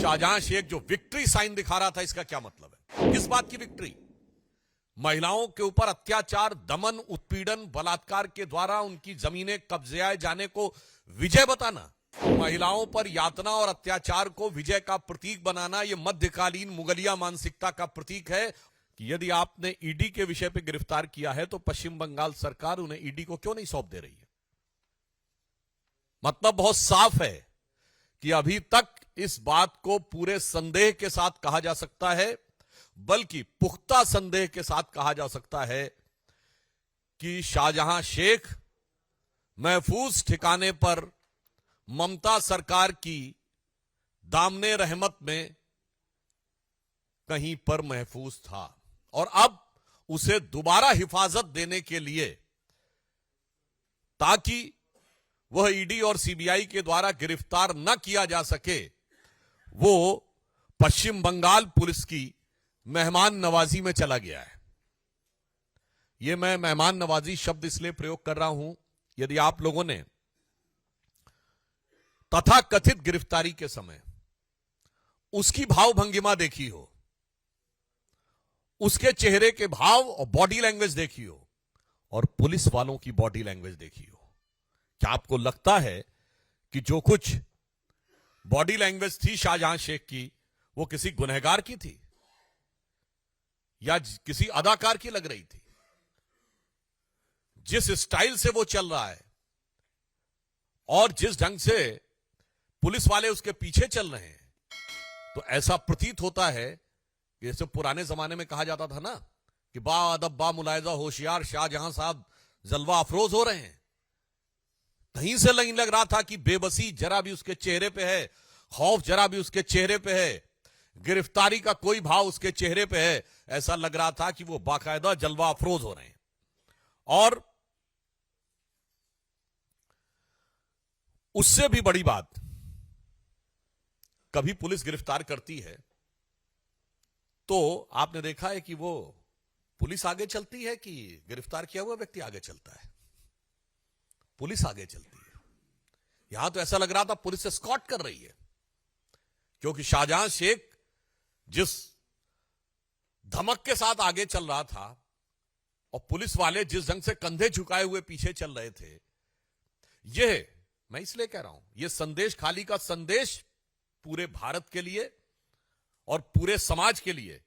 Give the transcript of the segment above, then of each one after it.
शाहजहां शेख जो victory sign दिखा रहा था, इसका क्या मतलब है? किस बात की विक्ट्री? महिलाओं के ऊपर अत्याचार, दमन, उत्पीड़न, बलात्कार के द्वारा उनकी जमीनें कब्जे जाने को विजय बताना, महिलाओं पर यातना और अत्याचार को विजय का प्रतीक बनाना, यह मध्यकालीन मुगलिया मानसिकता का प्रतीक है कि यदि आपने ईडी के विषय पर गिरफ्तार किया है तो पश्चिम बंगाल सरकार उन्हें ईडी को क्यों नहीं सौंप दे रही है? मतलब बहुत साफ है कि अभी तक इस बात को पूरे संदेह के साथ कहा जा सकता है, बल्कि पुख्ता संदेह के साथ कहा जा सकता है कि शाहजहां शेख महफूज ठिकाने पर ममता सरकार की दामने रहमत में कहीं पर महफूज था और अब उसे दोबारा हिफाजत देने के लिए, ताकि वह ईडी और सीबीआई के द्वारा गिरफ्तार न किया जा सके, वो पश्चिम बंगाल पुलिस की मेहमान नवाजी में चला गया है। यह मैं मेहमान नवाजी शब्द इसलिए प्रयोग कर रहा हूं, यदि आप लोगों ने तथाकथित गिरफ्तारी के समय उसकी भाव भंगिमा देखी हो, उसके चेहरे के भाव और बॉडी लैंग्वेज देखी हो, और पुलिस वालों की बॉडी लैंग्वेज देखी हो, क्या आपको लगता है कि जो कुछ बॉडी लैंग्वेज थी शाहजहां शेख की, वो किसी गुनहगार की थी या किसी अदाकार की लग रही थी? जिस स्टाइल से वो चल रहा है और जिस ढंग से पुलिस वाले उसके पीछे चल रहे हैं, तो ऐसा प्रतीत होता है कि जैसे पुराने जमाने में कहा जाता था ना कि बा अदब बा मुलायजा होशियार शाहजहां साहब जलवा अफरोज हो रहे हैं। कहीं से नहीं लग रहा था कि बेबसी जरा भी उसके चेहरे पे है, खौफ जरा भी उसके चेहरे पे है, गिरफ्तारी का कोई भाव उसके चेहरे पे है। ऐसा लग रहा था कि वो बाकायदा जलवा अफरोज हो रहे हैं। और उससे भी बड़ी बात, कभी पुलिस गिरफ्तार करती है तो आपने देखा है कि वो पुलिस आगे चलती है कि गिरफ्तार किया हुआ व्यक्ति आगे चलता है? पुलिस आगे चलती है। यहां तो ऐसा लग रहा था पुलिस एस्कॉर्ट कर रही है, क्योंकि शाहजहां शेख जिस धमक के साथ आगे चल रहा था और पुलिस वाले जिस ढंग से कंधे झुकाए हुए पीछे चल रहे थे, यह मैं इसलिए कह रहा हूं, यह संदेश खाली का संदेश पूरे भारत के लिए और पूरे समाज के लिए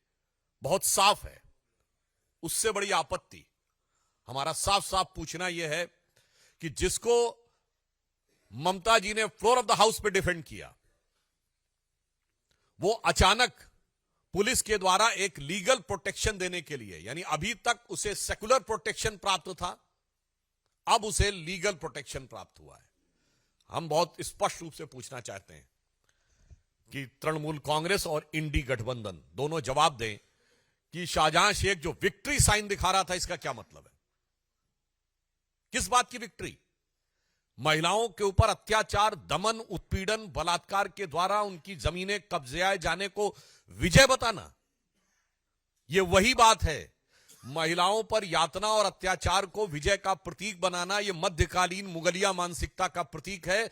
बहुत साफ है। उससे बड़ी आपत्ति हमारा साफ साफ पूछना यह है कि जिसको ममता जी ने फ्लोर ऑफ द हाउस पे डिफेंड किया, वो अचानक पुलिस के द्वारा एक लीगल प्रोटेक्शन देने के लिए, यानी अभी तक उसे सेकुलर प्रोटेक्शन प्राप्त था, अब उसे लीगल प्रोटेक्शन प्राप्त हुआ है। हम बहुत स्पष्ट रूप से पूछना चाहते हैं कि तृणमूल कांग्रेस और इंडी गठबंधन दोनों जवाब दें कि शाहजहां शेख जो विक्ट्री साइन दिखा रहा था, इसका क्या मतलब है? किस बात की विक्ट्री? महिलाओं के ऊपर अत्याचार, दमन, उत्पीड़न, बलात्कार के द्वारा उनकी जमीनें कब्जे जाने को विजय बताना, यह वही बात है। महिलाओं पर यातना और अत्याचार को विजय का प्रतीक बनाना, यह मध्यकालीन मुगलिया मानसिकता का प्रतीक है